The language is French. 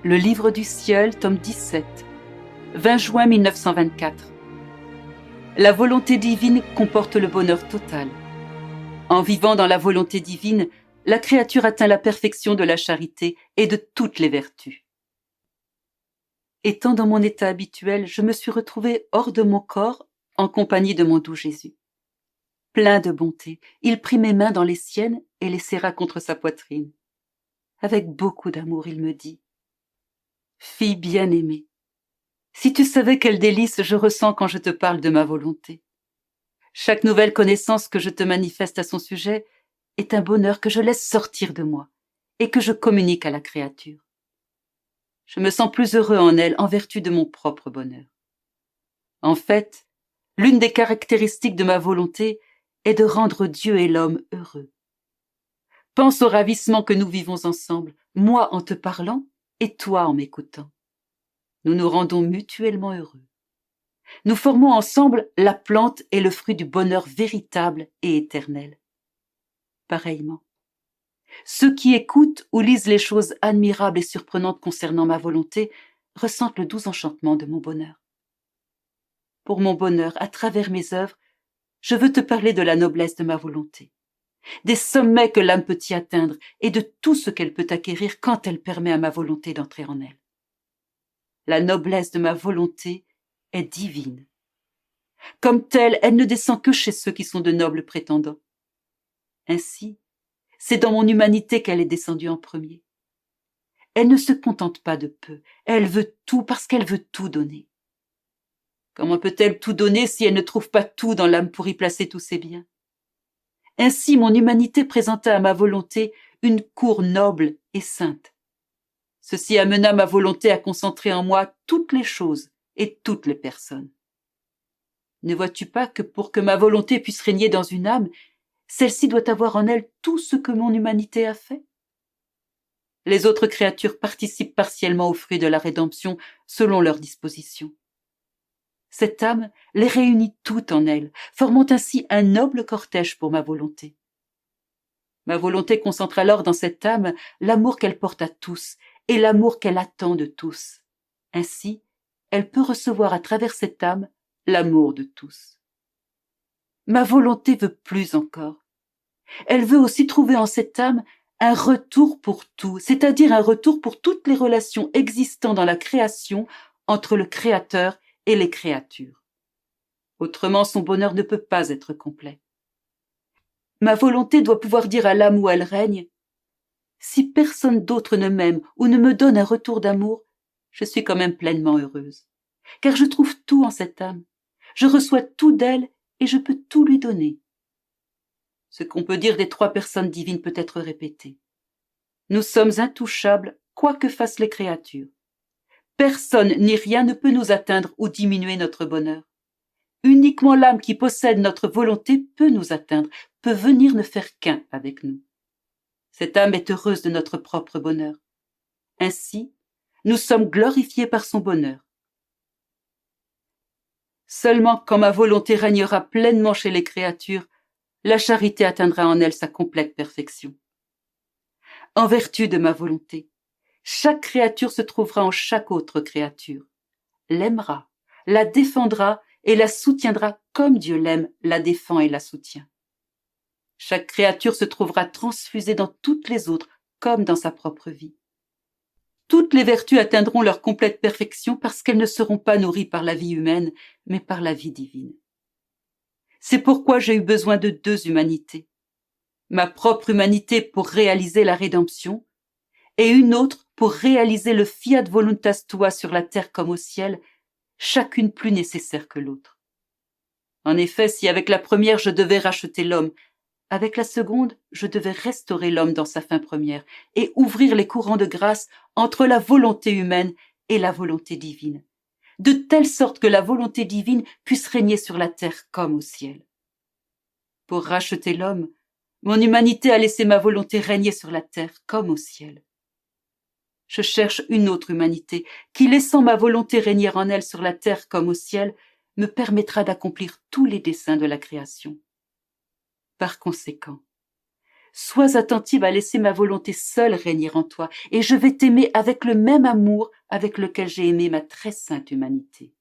Le livre du ciel, tome 17, 20 juin 1924. La volonté divine comporte le bonheur total. En vivant dans la volonté divine, la créature atteint la perfection de la charité et de toutes les vertus. Étant dans mon état habituel, je me suis retrouvée hors de mon corps en compagnie de mon doux Jésus. Plein de bonté, il prit mes mains dans les siennes et les serra contre sa poitrine. Avec beaucoup d'amour, il me dit: « Fille bien-aimée, si tu savais quel délice je ressens quand je te parle de ma volonté. Chaque nouvelle connaissance que je te manifeste à son sujet est un bonheur que je laisse sortir de moi et que je communique à la créature. Je me sens plus heureux en elle en vertu de mon propre bonheur. En fait, l'une des caractéristiques de ma volonté est de rendre Dieu et l'homme heureux. Pense au ravissement que nous vivons ensemble, moi en te parlant et toi en m'écoutant. Nous nous rendons mutuellement heureux. Nous formons ensemble la plante et le fruit du bonheur véritable et éternel. Pareillement, ceux qui écoutent ou lisent les choses admirables et surprenantes concernant ma volonté ressentent le doux enchantement de mon bonheur. Pour mon bonheur, à travers mes œuvres, je veux te parler de la noblesse de ma volonté, des sommets que l'âme peut y atteindre et de tout ce qu'elle peut acquérir quand elle permet à ma volonté d'entrer en elle. La noblesse de ma volonté est divine. Comme telle, elle ne descend que chez ceux qui sont de nobles prétendants. Ainsi, c'est dans mon humanité qu'elle est descendue en premier. Elle ne se contente pas de peu, elle veut tout parce qu'elle veut tout donner. Comment peut-elle tout donner si elle ne trouve pas tout dans l'âme pour y placer tous ses biens? Ainsi, mon humanité présenta à ma volonté une cour noble et sainte. Ceci amena ma volonté à concentrer en moi toutes les choses et toutes les personnes. Ne vois-tu pas que pour que ma volonté puisse régner dans une âme, celle-ci doit avoir en elle tout ce que mon humanité a fait? Les autres créatures participent partiellement au fruit de la rédemption selon leur disposition. Cette âme les réunit toutes en elle, formant ainsi un noble cortège pour ma volonté. Ma volonté concentre alors dans cette âme l'amour qu'elle porte à tous et l'amour qu'elle attend de tous. Ainsi, elle peut recevoir à travers cette âme l'amour de tous. Ma volonté veut plus encore. Elle veut aussi trouver en cette âme un retour pour tout, c'est-à-dire un retour pour toutes les relations existant dans la création entre le Créateur et les créatures. Autrement, son bonheur ne peut pas être complet. Ma volonté doit pouvoir dire à l'âme où elle règne: si personne d'autre ne m'aime ou ne me donne un retour d'amour, je suis quand même pleinement heureuse, car je trouve tout en cette âme. Je reçois tout d'elle et je peux tout lui donner. Ce qu'on peut dire des trois personnes divines peut être répété. Nous sommes intouchables, quoi que fassent les créatures. Personne ni rien ne peut nous atteindre ou diminuer notre bonheur. Uniquement l'âme qui possède notre volonté peut nous atteindre, peut venir ne faire qu'un avec nous. Cette âme est heureuse de notre propre bonheur. Ainsi, nous sommes glorifiés par son bonheur. Seulement quand ma volonté régnera pleinement chez les créatures, la charité atteindra en elle sa complète perfection. En vertu de ma volonté, chaque créature se trouvera en chaque autre créature, l'aimera, la défendra et la soutiendra comme Dieu l'aime, la défend et la soutient. Chaque créature se trouvera transfusée dans toutes les autres comme dans sa propre vie. Toutes les vertus atteindront leur complète perfection parce qu'elles ne seront pas nourries par la vie humaine, mais par la vie divine. C'est pourquoi j'ai eu besoin de deux humanités. Ma propre humanité pour réaliser la rédemption et une autre pour réaliser le fiat voluntas tua sur la terre comme au ciel, chacune plus nécessaire que l'autre. En effet, si avec la première je devais racheter l'homme, avec la seconde, je devais restaurer l'homme dans sa fin première et ouvrir les courants de grâce entre la volonté humaine et la volonté divine, de telle sorte que la volonté divine puisse régner sur la terre comme au ciel. Pour racheter l'homme, mon humanité a laissé ma volonté régner sur la terre comme au ciel. Je cherche une autre humanité qui, laissant ma volonté régner en elle sur la terre comme au ciel, me permettra d'accomplir tous les desseins de la création. Par conséquent, Sois attentive à laisser ma volonté seule régner en toi, et je vais t'aimer avec le même amour avec lequel j'ai aimé ma très sainte humanité.